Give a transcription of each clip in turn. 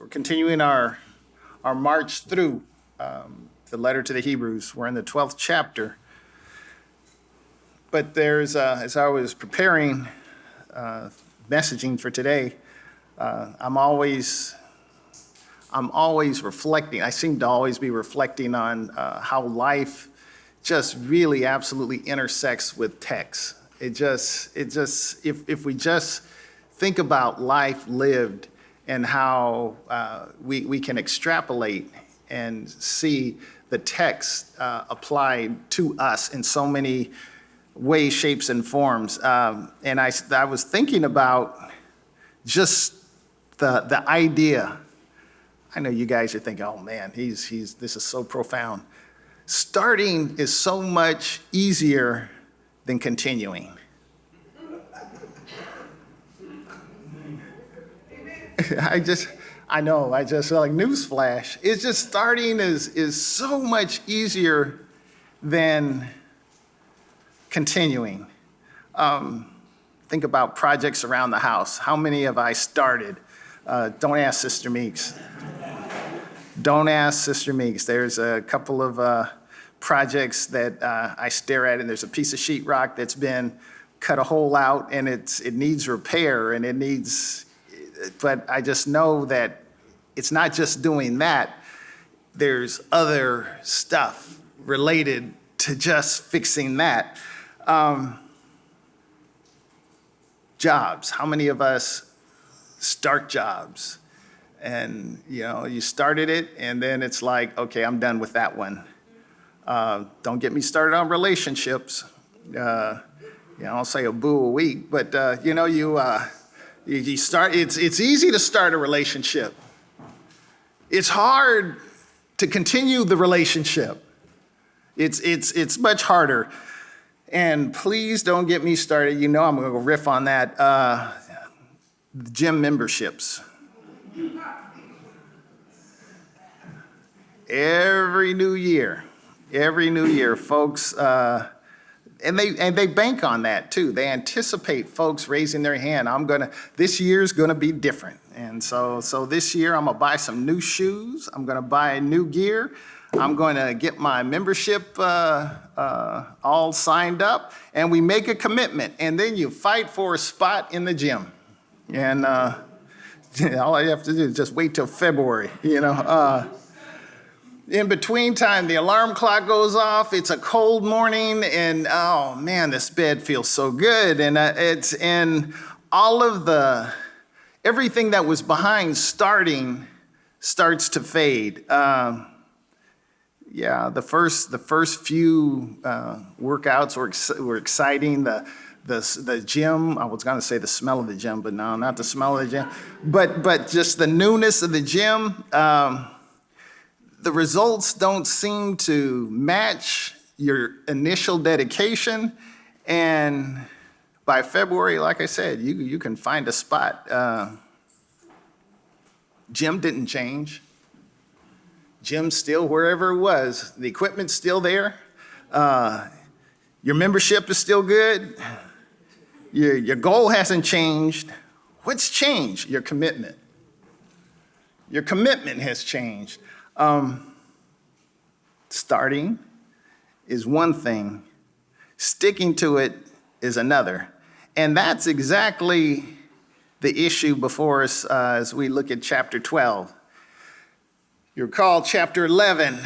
Continuing our march through the letter to the Hebrews. We're in the 12th chapter. But there's, as I was preparing messaging for today, I'm always reflecting. I seem to always be reflecting on how life just really absolutely intersects with text. If we just think about life lived and how we can extrapolate and see the text applied to us in so many ways, shapes, and forms. And I was thinking about just the idea. I know you guys are thinking, oh man, this is so profound. Starting is so much easier than continuing. I know, like newsflash. It's just starting is so much easier than continuing. Think about projects around the house. How many have I started? Don't ask Sister Meeks. Don't ask Sister Meeks. There's a couple of projects that I stare at, and there's a piece of sheetrock that's been cut a hole out, and it needs repair, and but I just know that it's not just doing that. There's other stuff related to just fixing that. Jobs. How many of us start jobs? And, you started it, and then it's like, okay, I'm done with that one. Don't get me started on relationships. I'll say a boo a week, but, you start, it's easy to start a relationship. It's hard to continue the relationship. It's much harder. And please don't get me started. I'm going to go riff on that. Gym memberships. Every new year, folks, and they bank on that too. They anticipate folks raising their hand. This year's gonna be different. And so this year I'm gonna buy some new shoes. I'm gonna buy new gear. I'm gonna get my membership all signed up, and we make a commitment. And then you fight for a spot in the gym. And all you have to do is just wait till February, In between time, the alarm clock goes off. It's a cold morning, and oh man, this bed feels so good. And everything that was behind starting starts to fade. The first few workouts were exciting. The gym, I was going to say the smell of the gym, but no, not the smell of the gym. But just the newness of the gym. The results don't seem to match your initial dedication. And by February, like I said, you can find a spot. Gym didn't change. Gym's still wherever it was. The equipment's still there. Your membership is still good. Your goal hasn't changed. What's changed? Your commitment. Your commitment has changed. Starting is one thing, sticking to it is another. And that's exactly the issue before us as we look at chapter 12. You recall chapter 11,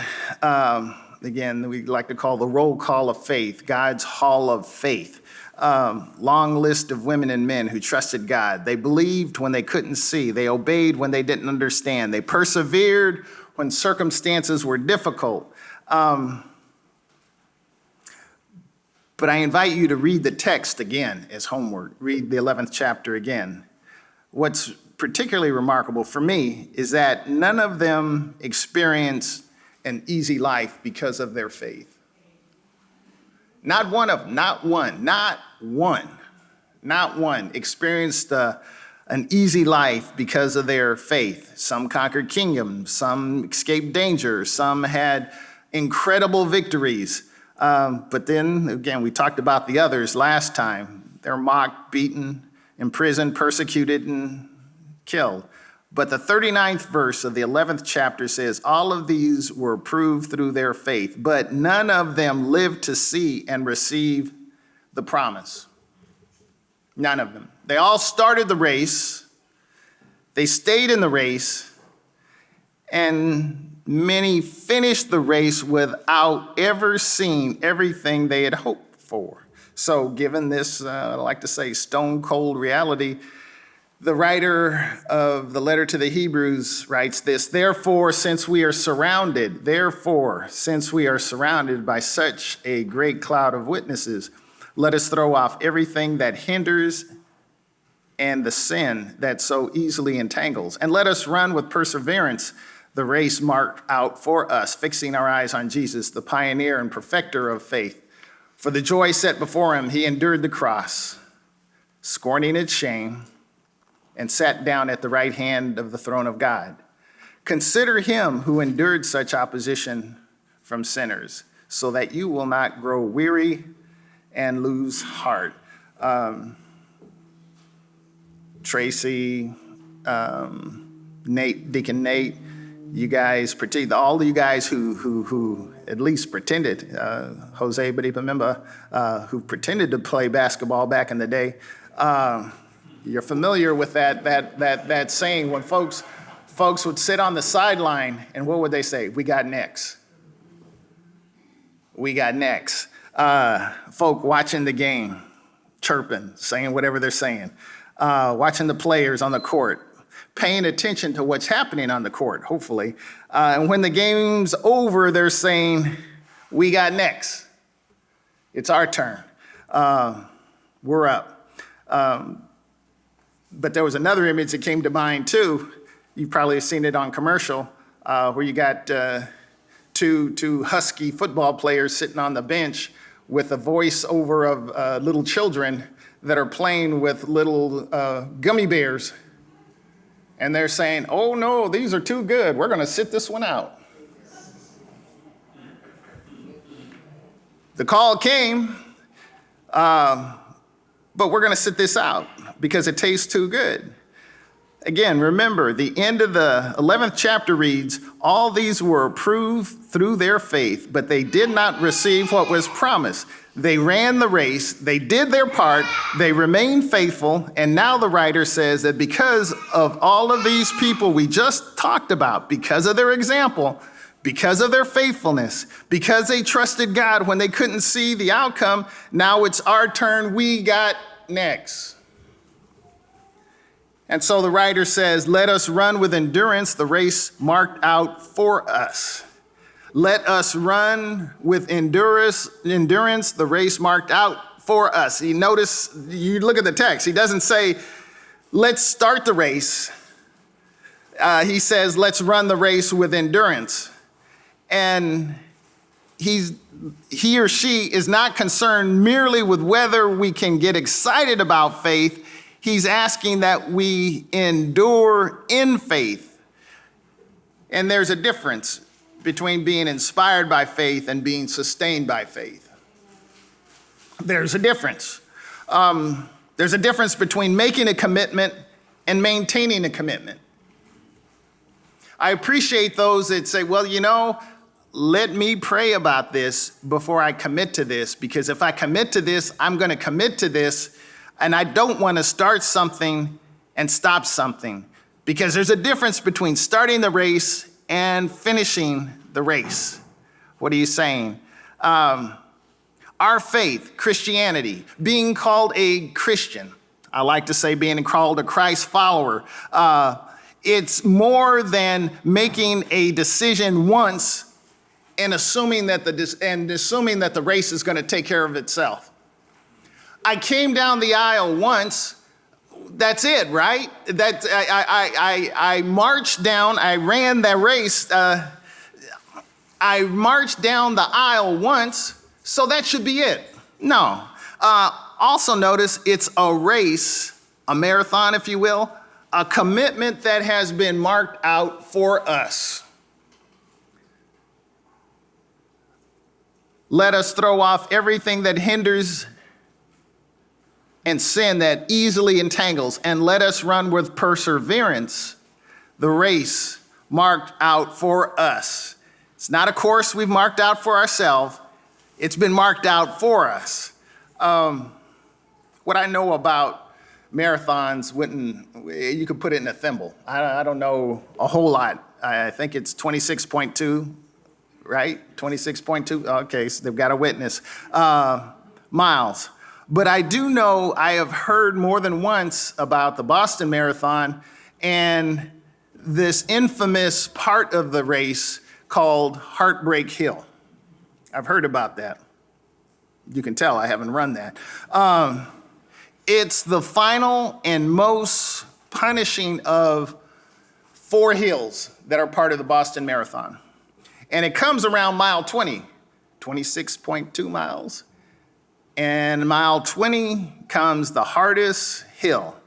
again, we like to call the roll call of faith, God's hall of faith. Long list of women and men who trusted God. They believed when they couldn't see. They obeyed when they didn't understand. They persevered when circumstances were difficult. But I invite you to read the text again as homework. Read the 11th chapter again. What's particularly remarkable for me is that none of them experienced an easy life because of their faith. Not one experienced an easy life because of their faith. Some conquered kingdoms, some escaped danger, some had incredible victories. But then, again, we talked about the others last time. They're mocked, beaten, imprisoned, persecuted, and killed. But the 39th verse of the 11th chapter says, all of these were proved through their faith, but none of them lived to see and receive the promise. None of them. They all started the race. They stayed in the race. And many finished the race without ever seeing everything they had hoped for. So given this, I like to say, stone cold reality, the writer of the letter to the Hebrews writes this: therefore, since we are surrounded by such a great cloud of witnesses, let us throw off everything that hinders and the sin that so easily entangles, and let us run with perseverance the race marked out for us, fixing our eyes on Jesus, the pioneer and perfecter of faith. For the joy set before him, he endured the cross, scorning its shame, and sat down at the right hand of the throne of God. Consider him who endured such opposition from sinners, so that you will not grow weary and lose heart. Tracy, Nate, Deacon Nate, you guys, all of you guys who at least pretended, Jose Baribamemba, who pretended to play basketball back in the day, you're familiar with that saying when folks would sit on the sideline, and what would they say? We got next. We got next. Folk watching the game, chirping, saying whatever they're saying, watching the players on the court, paying attention to what's happening on the court, hopefully. And when the game's over, they're saying, we got next. It's our turn. We're up. But there was another image that came to mind too. You've probably seen it on commercial, where you got two husky football players sitting on the bench with a voiceover of little children that are playing with little gummy bears. And they're saying, oh no, these are too good. We're going to sit this one out. The call came, but we're going to sit this out because it tastes too good. Again, remember, the end of the 11th chapter reads, all these were approved through their faith, but they did not receive what was promised. They ran the race, they did their part, they remained faithful, and now the writer says that because of all of these people we just talked about, because of their example, because of their faithfulness, because they trusted God when they couldn't see the outcome, now it's our turn, we got next. And so the writer says, let us run with endurance the race marked out for us. Let us run with endurance the race marked out for us. You notice, you look at the text, he doesn't say, let's start the race. He says, let's run the race with endurance. And he or she is not concerned merely with whether we can get excited about faith. He's asking that we endure in faith. And there's a difference between being inspired by faith and being sustained by faith. There's a difference. There's a difference between making a commitment and maintaining a commitment. I appreciate those that say, well, let me pray about this before I commit to this, because if I commit to this, I'm going to commit to this. And I don't want to start something and stop something, because there's a difference between starting the race and finishing the race. What are you saying? Our faith, Christianity, being called a Christian, I like to say being called a Christ follower, it's more than making a decision once and assuming that the race is going to take care of itself. I came down the aisle once, that's it, right? I marched down, I ran that race, I marched down the aisle once, so that should be it. No. Also notice it's a race, a marathon, if you will, a commitment that has been marked out for us. Let us throw off everything that hinders and sin that easily entangles, and let us run with perseverance the race marked out for us. It's not a course we've marked out for ourselves. It's been marked out for us. What I know about marathons, you could put it in a thimble. I don't know a whole lot. I think it's 26.2, right? 26.2, okay, so they've got a witness. Miles. But I do know I have heard more than once about the Boston Marathon and this infamous part of the race called Heartbreak Hill. I've heard about that. You can tell I haven't run that. It's the final and most punishing of 4 hills that are part of the Boston Marathon. And it comes around mile 20, 26.2 miles. And mile 20 comes the hardest hill.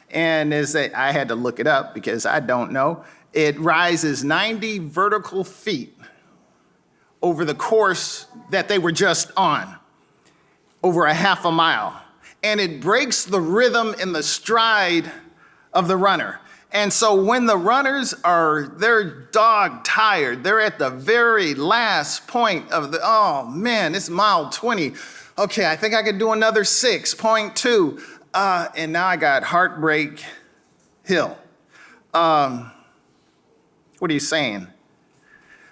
And I had to look it up because I don't know. It rises 90 vertical feet over the course that they were just on, over a half a mile. And it breaks the rhythm and the stride of the runner. And so when the runners they're dog tired, they're at the very last point of oh man, it's mile 20. Okay, I think I could do another 6.2. And now I got Heartbreak Hill. What are you saying?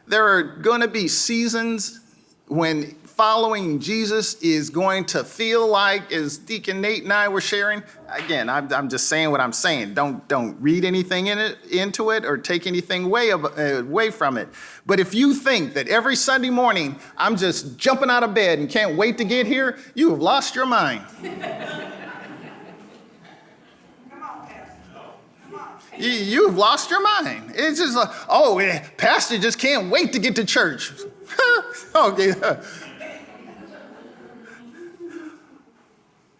There are going to be seasons when following Jesus is going to feel like, as Deacon Nate and I were sharing, again, I'm just saying what I'm saying. Don't read anything into it or take anything away from it. But if you think that every Sunday morning I'm just jumping out of bed and can't wait to get here, you have lost your mind. You've lost your mind. It's just like, pastor just can't wait to get to church. Okay.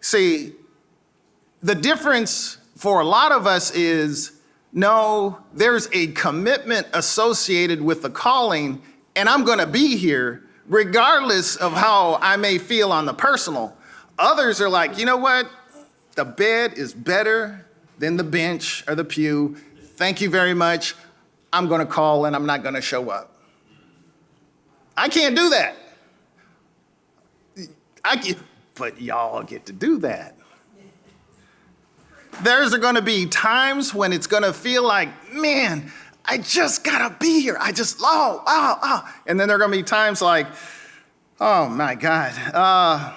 See, the difference for a lot of us is, no, there's a commitment associated with the calling, and I'm going to be here regardless of how I may feel on the personal. Others are like, you know what? The bed is better than the bench or the pew. Thank you very much. I'm going to call and I'm not going to show up. I can't do that. But y'all get to do that. There's going to be times when it's going to feel like, man, I just got to be here. And then there are going to be times like, oh my God.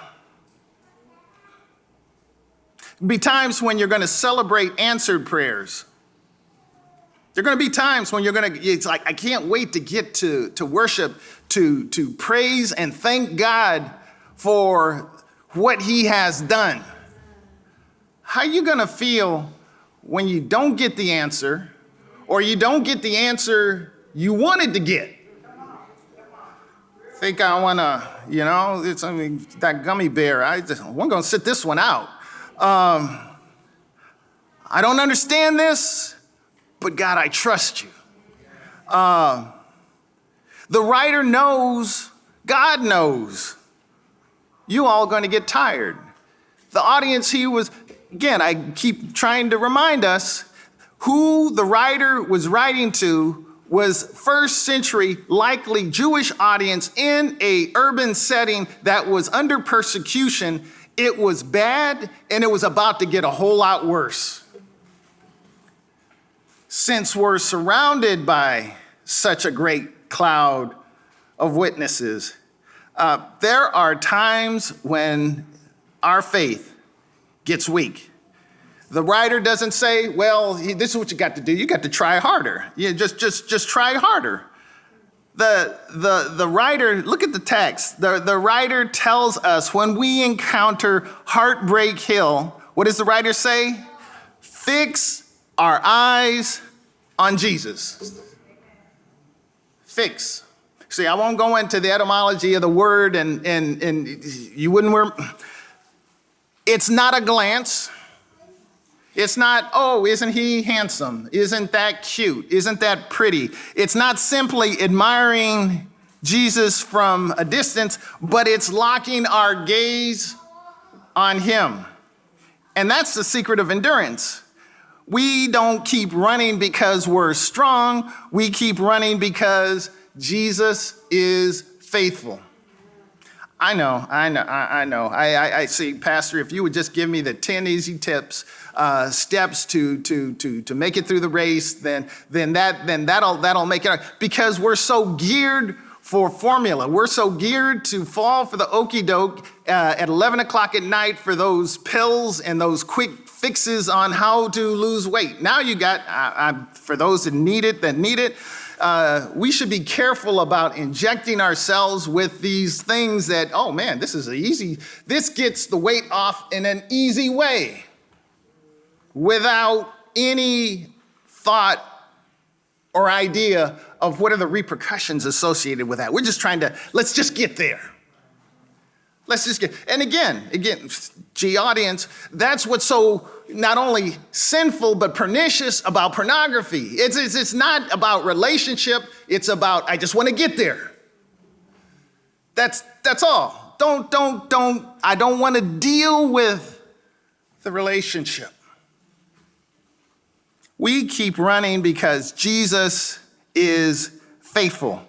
Be times when you're going to celebrate answered prayers. There are going to be times when it's like, I can't wait to get to worship, to praise and thank God for what he has done. How are you going to feel when you don't get the answer, or you don't get the answer you wanted to get? Think I want to, that gummy bear, I'm going to sit this one out. I don't understand this, but God, I trust you. The writer knows, God knows, you all going to get tired. The audience again, I keep trying to remind us who the writer was writing to was first century, likely Jewish audience in a urban setting that was under persecution. It was bad, and it was about to get a whole lot worse. Since we're surrounded by such a great cloud of witnesses, there are times when our faith gets weak. The writer doesn't say, well, this is what you got to do. You got to try harder. Just try harder. The writer, look at the text. The writer tells us when we encounter Heartbreak Hill, what does the writer say? Fix our eyes on Jesus. Fix. See, I won't go into the etymology of the word and you wouldn't. It's not a glance. It's not, oh, isn't he handsome? Isn't that cute? Isn't that pretty? It's not simply admiring Jesus from a distance, but it's locking our gaze on him. And that's the secret of endurance. We don't keep running because we're strong. We keep running because Jesus is faithful. I know. I see, Pastor, if you would just give me the 10 easy steps to make it through the race, then that'll make it. Because we're so geared for formula. We're so geared to fall for the okie doke at 11 o'clock at night for those pills and those quick fixes on how to lose weight. Now you got, for those that need it, we should be careful about injecting ourselves with these things that, oh man, this gets the weight off in an easy way without any thought or idea of what are the repercussions associated with that. We're just let's just get there. And again, audience, that's what's so not only sinful, but pernicious about pornography. It's not about relationship. It's about, I just want to get there. That's all. I don't want to deal with the relationship. We keep running because Jesus is faithful.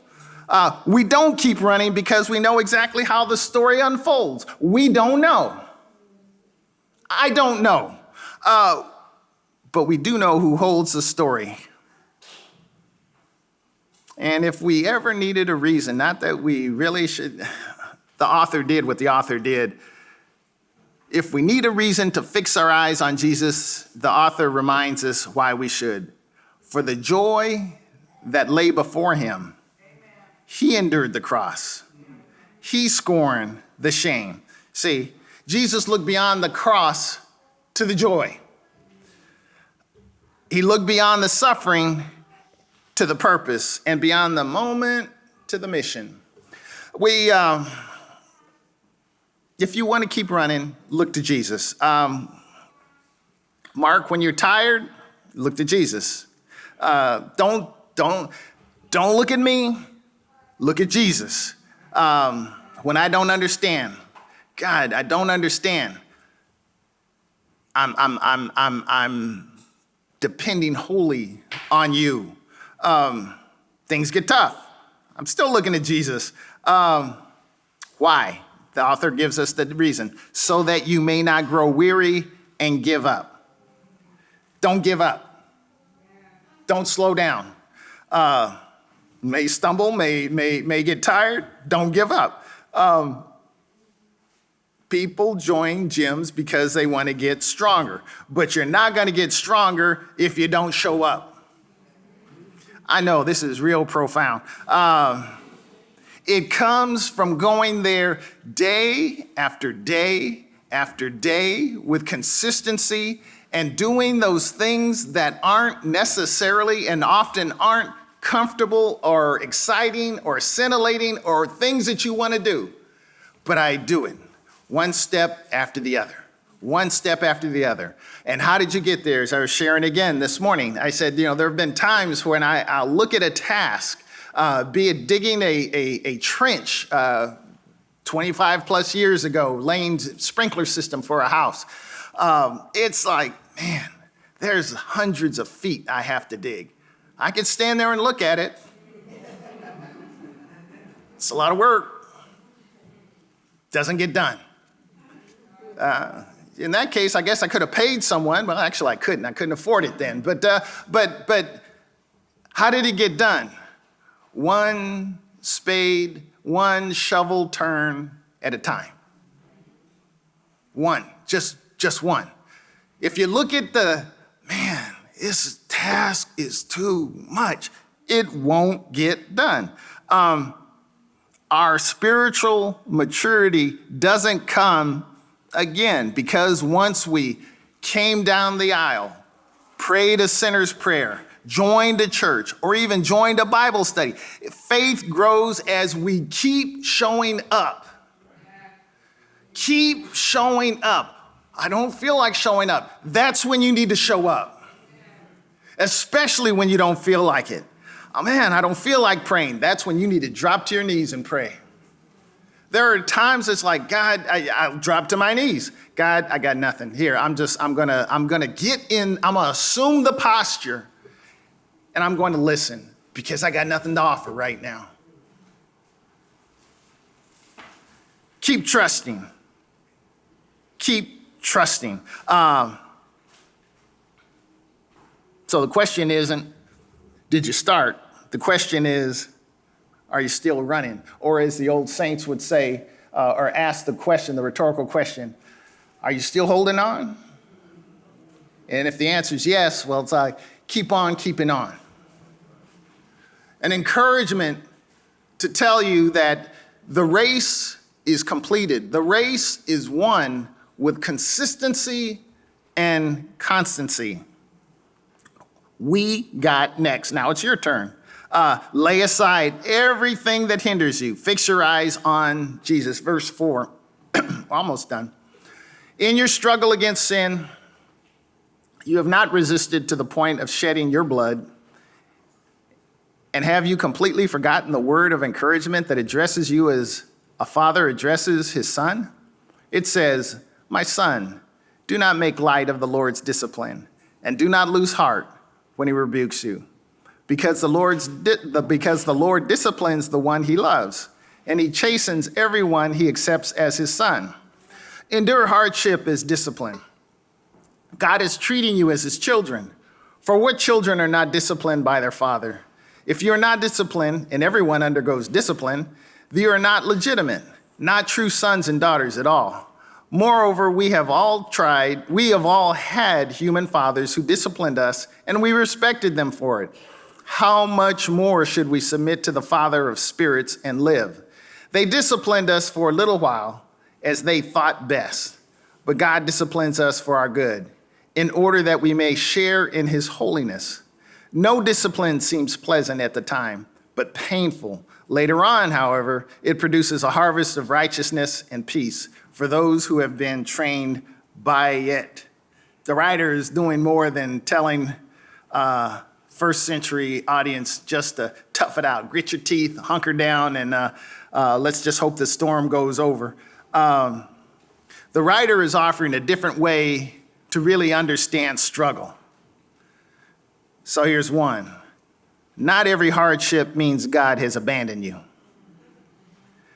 We don't keep running because we know exactly how the story unfolds. We don't know. I don't know. But we do know who holds the story. And if we ever needed a reason, not that we really should, the author did what the author did. If we need a reason to fix our eyes on Jesus, the author reminds us why we should. For the joy that lay before him, he endured the cross. He scorned the shame. See, Jesus looked beyond the cross to the joy. He looked beyond the suffering to the purpose, and beyond the moment to the mission. If you want to keep running, look to Jesus. Mark, when you're tired, look to Jesus. Don't look at me. Look at Jesus. When I don't understand, God, I don't understand. I'm depending wholly on you. Things get tough. I'm still looking at Jesus. Why? The author gives us the reason. So that you may not grow weary and give up. Don't give up. Don't slow down. May stumble, may get tired. Don't give up. People join gyms because they want to get stronger, but you're not going to get stronger if you don't show up. I know this is real profound. It comes from going there day after day after day with consistency and doing those things that aren't necessarily and often aren't comfortable or exciting or scintillating or things that you want to do. But I do it one step after the other. One step after the other. And how did you get there? As I was sharing again this morning, I said, there have been times when I'll look at a task, be it digging a trench 25 plus years ago, laying sprinkler system for a house. It's like, man, there's hundreds of feet I have to dig. I could stand there and look at it. It's a lot of work. Doesn't get done. In that case, I guess I could have paid someone. Well, actually, I couldn't. I couldn't afford it then. But how did it get done? One spade, one shovel turn at a time. One, just one. If you look at this task is too much, it won't get done. Our spiritual maturity doesn't come, again, because once we came down the aisle, prayed a sinner's prayer, joined a church, or even joined a Bible study. Faith grows as we keep showing up. Keep showing up. I don't feel like showing up. That's when you need to show up. Especially when you don't feel like it. Oh man, I don't feel like praying. That's when you need to drop to your knees and pray. There are times it's like, God, I'll drop to my knees. God, I got nothing here. I'm gonna get in, I'm gonna assume the posture and I'm going to listen because I got nothing to offer right now. Keep trusting. Keep trusting. So the question isn't, did you start? The question is, are you still running? Or as the old saints would say, or ask the question, the rhetorical question, are you still holding on? And if the answer is yes, well, it's like, keep on keeping on. An encouragement to tell you that the race is completed. The race is won with consistency and constancy. We got next. Now it's your turn. Lay aside everything that hinders you. Fix your eyes on Jesus. Verse 4, almost done. In your struggle against sin, you have not resisted to the point of shedding your blood. And have you completely forgotten the word of encouragement that addresses you as a father addresses his son? It says, my son, do not make light of the Lord's discipline, and do not lose heart when he rebukes you. Because the Lord disciplines the one he loves, and he chastens everyone he accepts as his son. Endure hardship as discipline. God is treating you as his children. For what children are not disciplined by their father? If you are not disciplined, and everyone undergoes discipline, then you are not legitimate, not true sons and daughters at all. Moreover, we have all had human fathers who disciplined us, and we respected them for it. How much more should we submit to the Father of spirits and live? They disciplined us for a little while as they thought best, but God disciplines us for our good, in order that we may share in his holiness. No discipline seems pleasant at the time, but painful. Later on, however, it produces a harvest of righteousness and peace for those who have been trained by it. The writer is doing more than telling first century audience just to tough it out, grit your teeth, hunker down, and let's just hope the storm goes over. The writer is offering a different way to really understand struggle. So here's one. Not every hardship means God has abandoned you.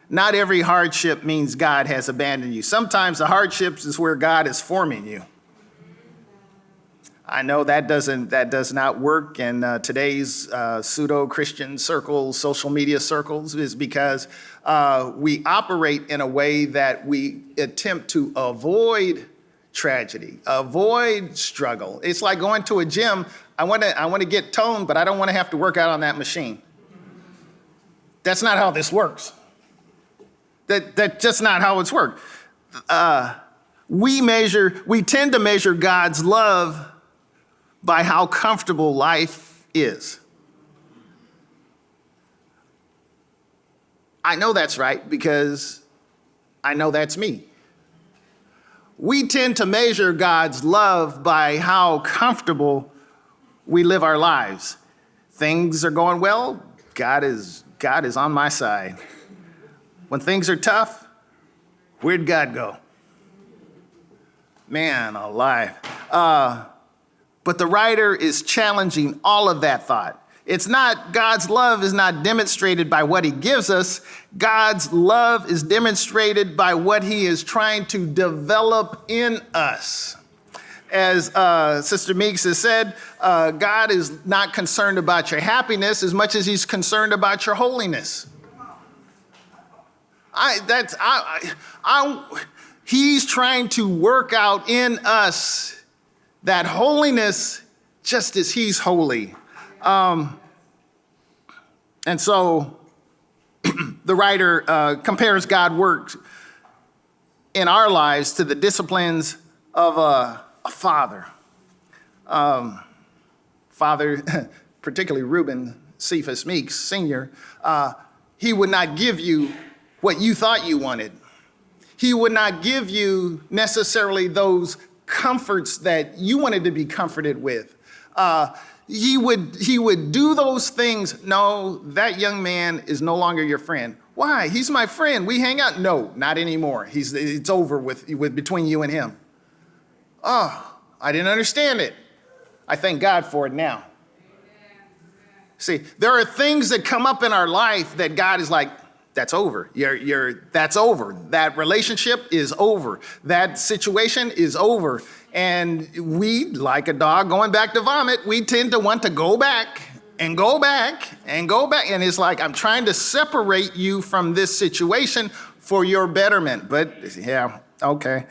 Not every hardship means God has abandoned you. Sometimes the hardships is where God is forming you. I know that does not work in today's pseudo-Christian circles, social media circles, is because we operate in a way that we attempt to avoid tragedy, avoid struggle. It's like going to a gym. I want to get toned, but I don't want to have to work out on that machine. That's not how this works. That's just not how it's worked. We tend to measure God's love by how comfortable life is. I know that's right because I know that's me. We tend to measure God's love by how comfortable we live our lives. Things are going well, God is on my side. When things are tough, where'd God go? Man alive. But the writer is challenging all of that thought. It's not, God's love is not demonstrated by what he gives us. God's love is demonstrated by what he is trying to develop in us. As Sister Meeks has said, God is not concerned about your happiness as much as he's concerned about your holiness. He's trying to work out in us that holiness just as he's holy. And so the writer compares God's work in our lives to the disciplines of a father. Father, particularly Reuben Cephas Meeks Sr., he would not give you what you thought you wanted. He would not give you necessarily those comforts that you wanted to be comforted with. He would do those things. No, that young man is no longer your friend. Why? He's my friend. We hang out. No, not anymore. It's over with between you and him. Oh, I didn't understand it. I thank God for it now. See, there are things that come up in our life that God is like, that's over. That's over. That relationship is over. That situation is over. And we, like a dog going back to vomit, we tend to want to go back and go back and go back. And it's like, I'm trying to separate you from this situation for your betterment. But yeah, okay.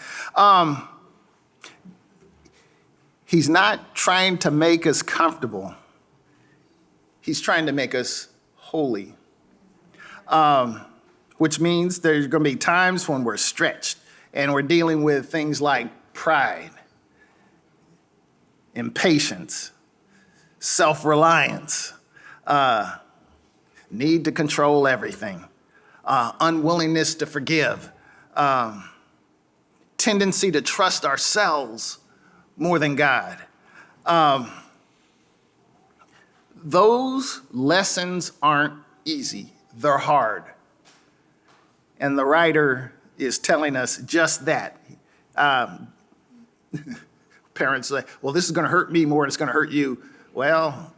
He's not trying to make us comfortable. He's trying to make us holy. Which means there's going to be times when we're stretched and we're dealing with things like pride, impatience, self-reliance, need to control everything, unwillingness to forgive, tendency to trust ourselves more than God. Those lessons aren't easy. They're hard. And the writer is telling us just that. Parents say, well, this is going to hurt me more than it's going to hurt you. Well,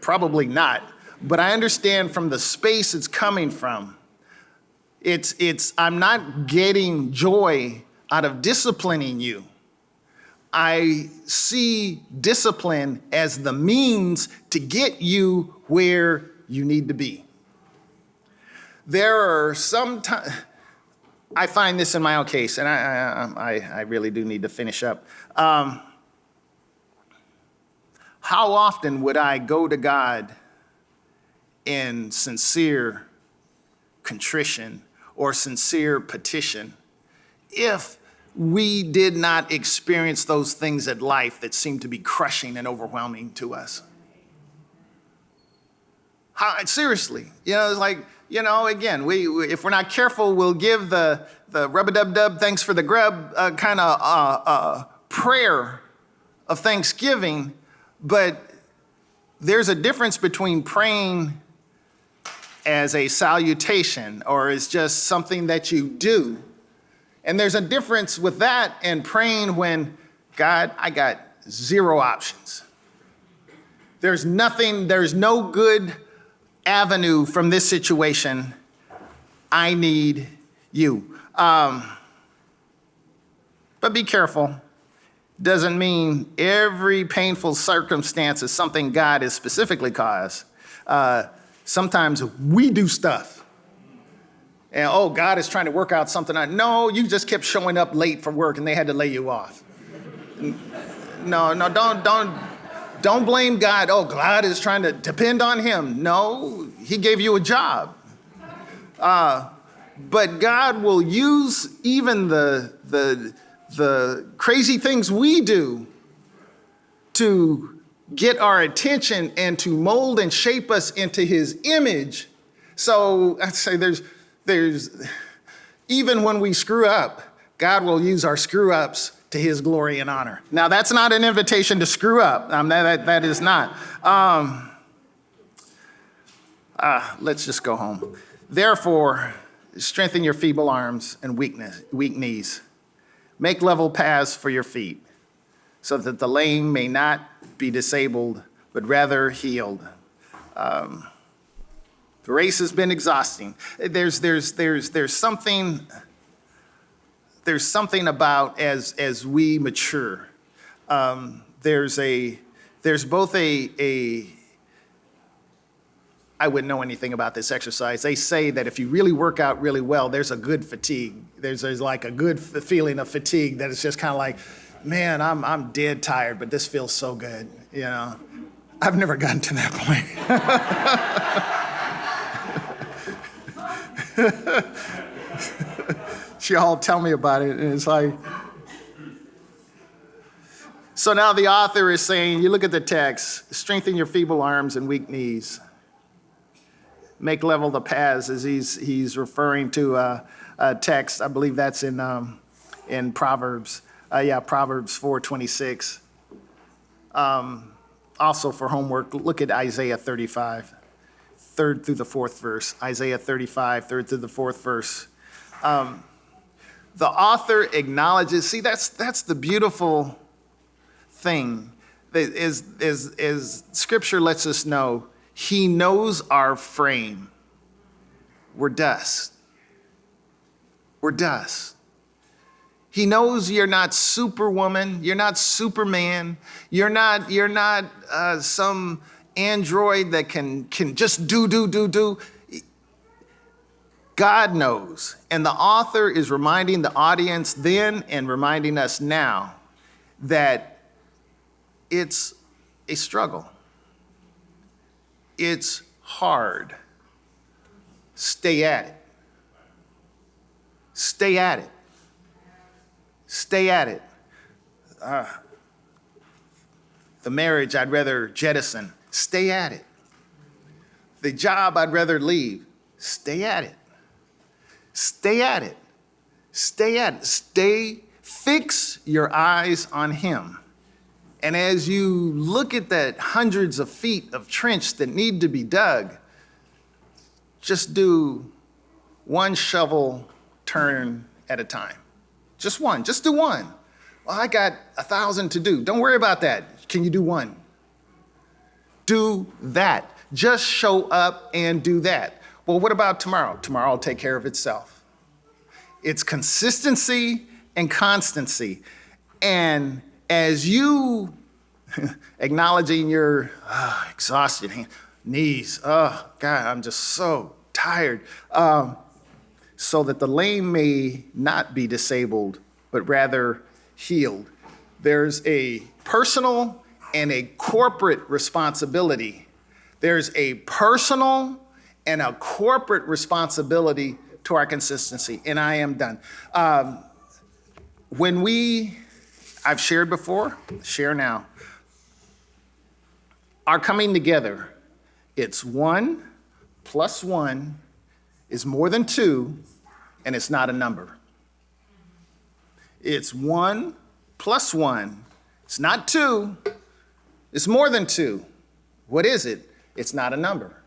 probably not. But I understand from the space it's coming from. I'm not getting joy out of disciplining you. I see discipline as the means to get you where you need to be. There are some times, I find this in my own case, and I really do need to finish up. How often would I go to God in sincere contrition or sincere petition if we did not experience those things in life that seem to be crushing and overwhelming to us? Seriously, it's like, again, we if we're not careful, we'll give the rub-a-dub-dub, thanks for the grub kind of prayer of thanksgiving, but there's a difference between praying as a salutation or as just something that you do. And there's a difference with that and praying when, God, I got zero options. There's no good avenue from this situation. I need you. But be careful. Doesn't mean every painful circumstance is something God has specifically caused. Sometimes we do stuff. And, God is trying to work out something. No, you just kept showing up late for work and they had to lay you off. No, don't blame God. God is trying to depend on him. No, he gave you a job. But God will use even the crazy things we do to get our attention and to mold and shape us into his image. So I'd say there's even when we screw up, God will use our screw ups to his glory and honor. Now, that's not an invitation to screw up. That is not. Let's just go home. Therefore, strengthen your feeble arms and weak knees. Make level paths for your feet, so that the lame may not be disabled, but rather healed. The race has been exhausting. There's something about as we mature. There's both a I wouldn't know anything about this exercise. They say that if you really work out really well, there's a good fatigue. There's like a good feeling of fatigue that it's just kind of like, man, I'm dead tired, but this feels so good. I've never gotten to that point. She all tell me about it, and it's like. So now the author is saying, you look at the text, strengthen your feeble arms and weak knees. Make level the paths, as he's referring to a text. I believe that's in Proverbs. Proverbs 4:26. Also for homework, look at Isaiah 35. 3rd through the 4th verse. Isaiah 35, 3rd through the 4th verse. The author acknowledges, see, that's the beautiful thing, is Scripture lets us know, he knows our frame. We're dust. We're dust. He knows you're not superwoman, you're not Superman, you're not some android that can just do. God knows. And the author is reminding the audience then and reminding us now that it's a struggle. It's hard. Stay at it. Stay at it. Stay at it. The marriage I'd rather jettison. Stay at it. The job I'd rather leave. Stay at it. Stay at it. Stay at it. Fix your eyes on him. And as you look at that hundreds of feet of trench that need to be dug, just do one shovel turn at a time. Just one. Just do one. Well, I got 1,000 to do. Don't worry about that. Can you do one? Do that. Just show up and do that. Well, what about tomorrow? Tomorrow will take care of itself. It's consistency and constancy. And as you acknowledging your exhausted knees, oh, God, I'm just so tired, so that the lame may not be disabled, but rather healed. There's a personal and a corporate responsibility. There's a personal and a corporate responsibility to our consistency, and I am done. I've shared before, share now, our coming together, it's 1 plus 1 is more than 2, and it's not a number. It's 1 plus 1, it's not 2, it's more than 2. What is it? It's not a number.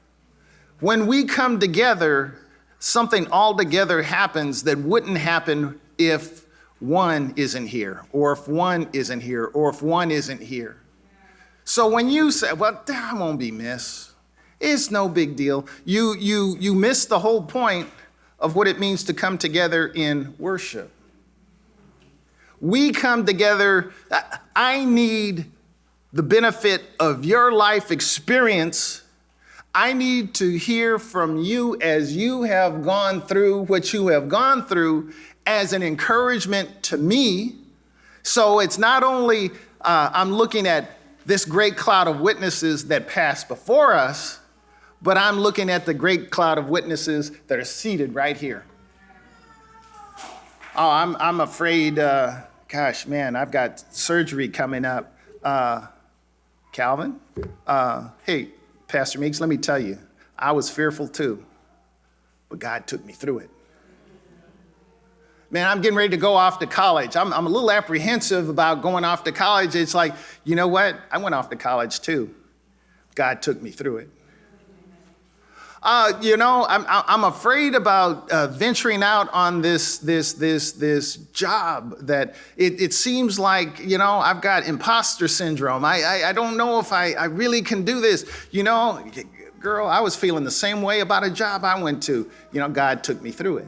When we come together, something altogether happens that wouldn't happen if 1 isn't here, or if 1 isn't here, or if 1 isn't here. So when you say, well, I won't be missed, it's no big deal. You miss the whole point of what it means to come together in worship. We come together, I need the benefit of your life experience. I need to hear from you as you have gone through what you have gone through as an encouragement to me. So it's not only I'm looking at this great cloud of witnesses that passed before us, but I'm looking at the great cloud of witnesses that are seated right here. Oh, I'm afraid, gosh, man, I've got surgery coming up. Calvin, hey, Pastor Meeks, let me tell you, I was fearful too, but God took me through it. Man, I'm getting ready to go off to college. I'm a little apprehensive about going off to college. It's like, you know what? I went off to college too. God took me through it. I'm afraid about venturing out on this job that it seems like, I've got imposter syndrome. I don't know if I really can do this. Girl, I was feeling the same way about a job I went to. God took me through it.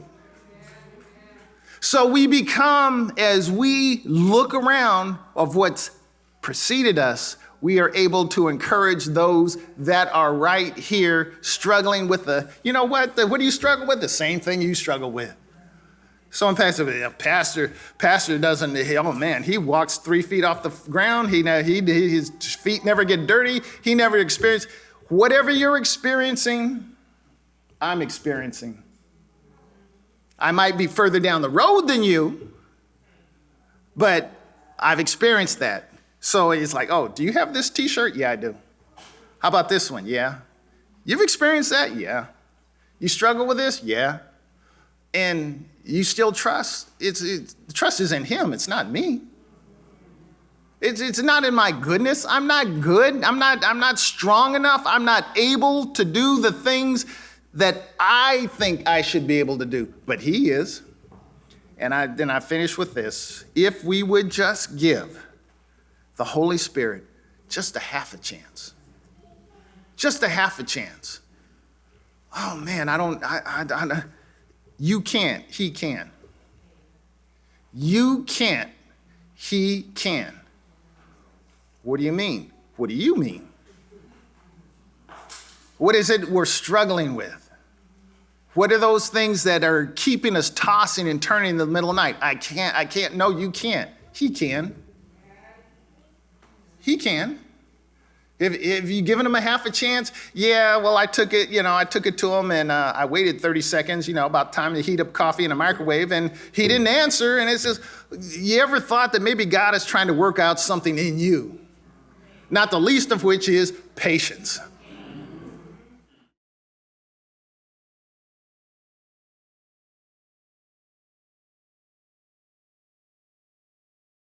So we become, as we look around of what's preceded us, we are able to encourage those that are right here struggling with what do you struggle with? The same thing you struggle with. Someone pastor doesn't, oh man, he walks 3 feet off the ground. His feet never get dirty. He never experienced, whatever you're experiencing, I'm experiencing. I might be further down the road than you, but I've experienced that. So it's like, oh, do you have this t-shirt? Yeah, I do. How about this one? Yeah. You've experienced that? Yeah. You struggle with this? Yeah. And you still trust? Trust is in him. It's not me. It's not in my goodness. I'm not good. I'm not strong enough. I'm not able to do the things that I think I should be able to do. But he is. And then I finish with this. If we would just give the Holy Spirit just a half a chance. Just a half a chance. Oh man, you can't, he can. You can't, he can. What do you mean? What do you mean? What is it we're struggling with? What are those things that are keeping us tossing and turning in the middle of the night? I can't, no, you can't. He can. He can. If you've given him a half a chance, yeah, well, I took it to him and I waited 30 seconds, about time to heat up coffee in a microwave, and he didn't answer. And it's just, you ever thought that maybe God is trying to work out something in you? Not the least of which is patience.